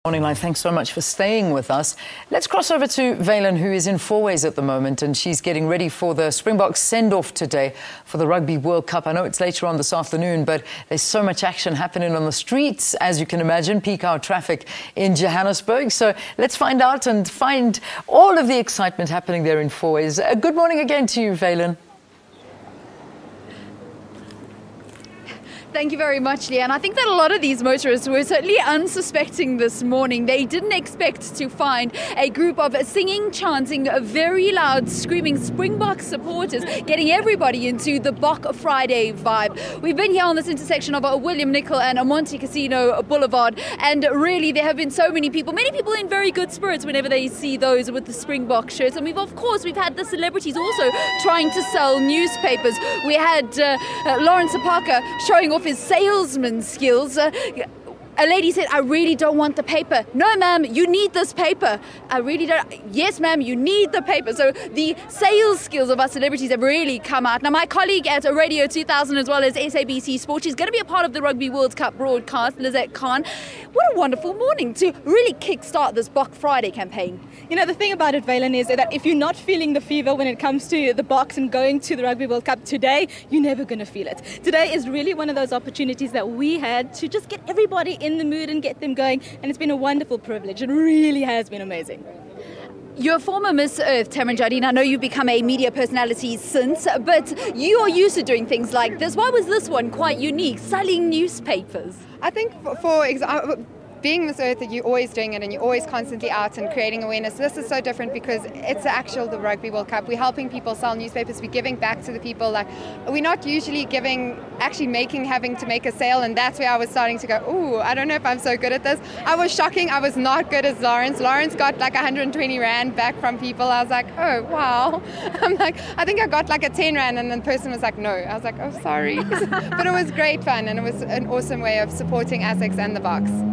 Morning Live, thanks so much for staying with us. Let's cross over to Vaylen, who is in Fourways at the moment, and she's getting ready for the Springboks send-off today for the Rugby World Cup. I know it's later on this afternoon, but there's so much action happening on the streets, as you can imagine, peak hour traffic in Johannesburg. So let's find out and find all of the excitement happening there in Fourways. Good morning again to you, Vaylen. Thank you very much, Leanne. I think that a lot of these motorists were certainly unsuspecting this morning. They didn't expect to find a group of singing, chanting, very loud, screaming Springbok supporters, getting everybody into the Bok Friday vibe. We've been here on this intersection of William Nicol and Monte Casino Boulevard, and really there have been so many people in very good spirits whenever they see those with the Springbok shirts. And we've had the celebrities also trying to sell newspapers. We had Lawrence Parker showing off his salesman skills. A lady said, "I really don't want the paper." "No, ma'am, you need this paper." "I really don't." "Yes, ma'am, you need the paper." So the sales skills of our celebrities have really come out. Now, my colleague at Radio 2000 as well as SABC Sport, she's going to be a part of the Rugby World Cup broadcast, Lizette Khan. What a wonderful morning to really kickstart this Bok Friday campaign. You know, the thing about it, Vaylen, is that if you're not feeling the fever when it comes to the box and going to the Rugby World Cup today, you're never going to feel it. Today is really one of those opportunities that we had to just get everybody in the mood and get them going, and it's been a wonderful privilege. It really has been amazing. You're a former Miss Earth, Tamron Jardine. I know you've become a media personality since, but you are used to doing things like this. Why was this one quite unique, selling newspapers? I think for example, being Miss Earth, you're always doing it and you're always constantly out and creating awareness. This is so different because it's the Rugby World Cup. We're helping people sell newspapers. We're giving back to the people. Like, we're not usually having to make a sale, and that's where I was starting to go, ooh, I don't know if I'm so good at this. I was shocking. I was not good as Lawrence. Lawrence got like 120 Rand back from people. I was like, oh, wow. I'm like, I think I got like a 10 Rand, and then the person was like, no. I was like, oh, sorry. But it was great fun, and it was an awesome way of supporting ASICS and the Boks.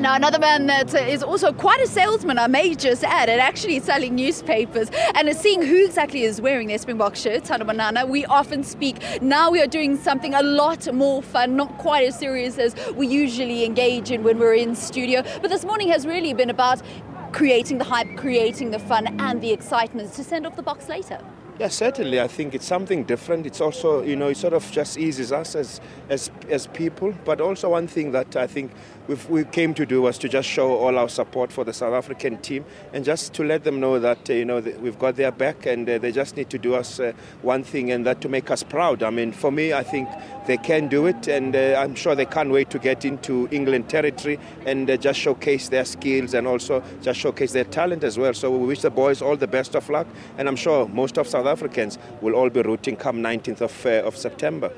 Now, another man that is also quite a salesman, I may just add, at actually selling newspapers and seeing who exactly is wearing their Springbok shirts. Banana. We often speak. Now we are doing something a lot more fun, not quite as serious as we usually engage in when we're in studio. But this morning has really been about creating the hype, creating the fun and the excitement to send off the Boks later. Yeah, certainly. I think it's something different. It's also, it sort of just eases us as people. But also one thing that I think we came to do was to just show all our support for the South African team and just to let them know that, we've got their back and they just need to do us one thing, and that to make us proud. I mean, for me, I think they can do it, and I'm sure they can't wait to get into England territory and just showcase their skills and also just showcase their talent as well. So we wish the boys all the best of luck, and I'm sure most of South Africans will all be rooting come 19th of September.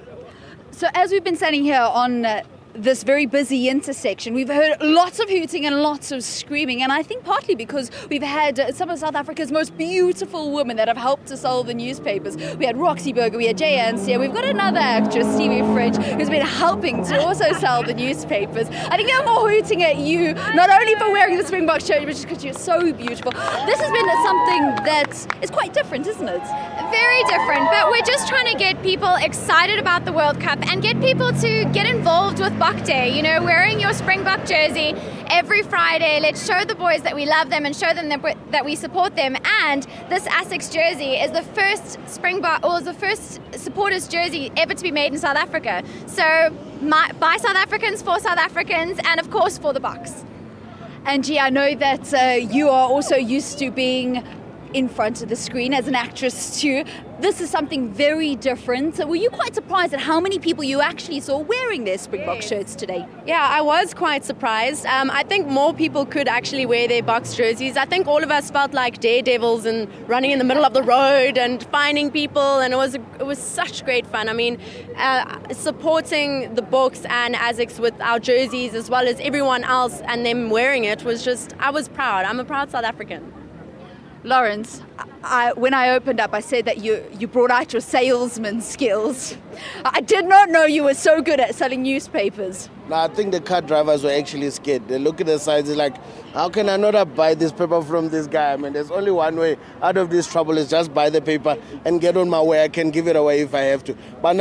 So as we've been standing here on this very busy intersection, we've heard lots of hooting and lots of screaming, and I think partly because we've had some of South Africa's most beautiful women that have helped to sell the newspapers. We had Roxy Burger, we had Jay Ansia, we've got another actress, Stevie Fridge, who's been helping to also sell the newspapers. I think they're more hooting at you, not only for wearing the Springbok shirt, but just because you're so beautiful. This has been something that is quite different, isn't it? Very different, but we're just trying to get people excited about the World Cup and get people to get involved with Bok Day. wearing your Springbok jersey every Friday. Let's show the boys that we love them and show them that we support them. And this ASICS jersey is the first Springbok, or the first supporters jersey ever to be made in South Africa. So by South Africans, for South Africans, and of course for the Boks. Angie, I know that you are also used to being in front of the screen as an actress too. This is something very different. So were you quite surprised at how many people you actually saw wearing their Springbok shirts today? Yeah, I was quite surprised. I think more people could actually wear their Boks jerseys. I think all of us felt like daredevils and running in the middle of the road and finding people, and it was such great fun. I mean, supporting the Boks and ASICS with our jerseys as well as everyone else and them wearing it was just, I was proud. I'm a proud South African. Lawrence, when I opened up, I said that you brought out your salesman skills. I did not know you were so good at selling newspapers. No, I think the car drivers were actually scared. They look at the size, they're like, how can I not buy this paper from this guy? I mean, there's only one way out of this trouble is just buy the paper and get on my way. I can give it away if I have to. But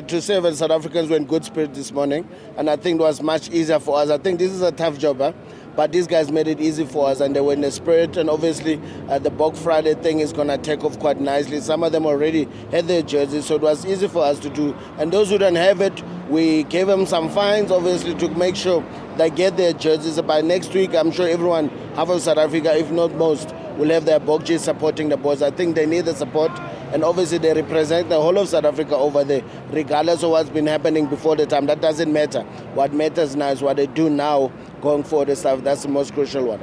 to say that South Africans were in good spirit this morning, and I think it was much easier for us. I think this is a tough job, but these guys made it easy for us, and they were in the spirit. And obviously, the Bok Friday thing is going to take off quite nicely. Some of them already had their jerseys, so it was easy for us to do. And those who don't have it, we gave them some fines, obviously, to make sure they get their jerseys. By next week, I'm sure everyone, half of South Africa, if not most, will have their Bokjis supporting the boys. I think they need the support, and obviously they represent the whole of South Africa over there, regardless of what's been happening before the time. That doesn't matter. What matters now is what they do now going forward and stuff. That's the most crucial one.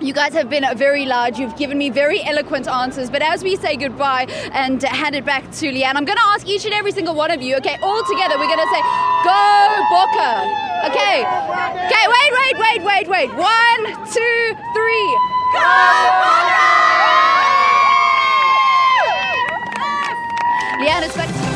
You guys have been very loud. You've given me very eloquent answers. But as we say goodbye and hand it back to Leanne, I'm going to ask each and every single one of you, okay, all together, we're going to say, go Bokke. Okay. Okay, wait. 1, 2, 3. Go Bokke! Leanne, it's back to you.